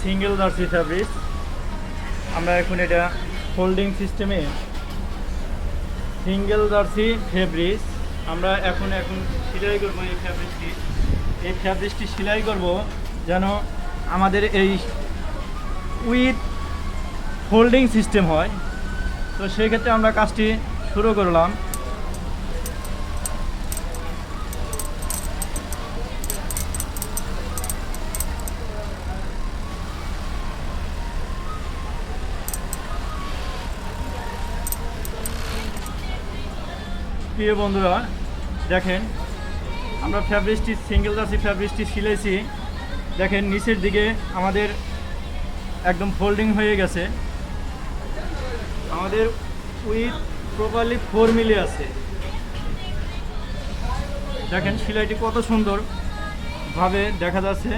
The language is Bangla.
Single jersey fabric. আমরা এখন এটা ফোল্ডিং সিস্টেমে সিঙ্গেল জার্সি ফ্যাব্রিক আমরা এখন সেলাই করবো। এই ফ্যাব্রিকটি সেলাই করব যেন আমাদের এই উইথ ফোল্ডিং সিস্টেম হয়। তো সেই ক্ষেত্রে আমরা কাজটি শুরু করলাম। প্রিয় বন্ধুরা, দেখেন আমরা ফ্যাব্রিকটি সিঙ্গেল জার্সি ফ্যাব্রিকটি সিলেছি। দেখেন নিচের দিকে আমাদের একদম ফোল্ডিং হয়ে গেছে। আমাদের উইথ প্রপারলি 4 মিলি আছে। দেখেন সেলাইটি কত সুন্দরভাবে দেখা যাচ্ছে।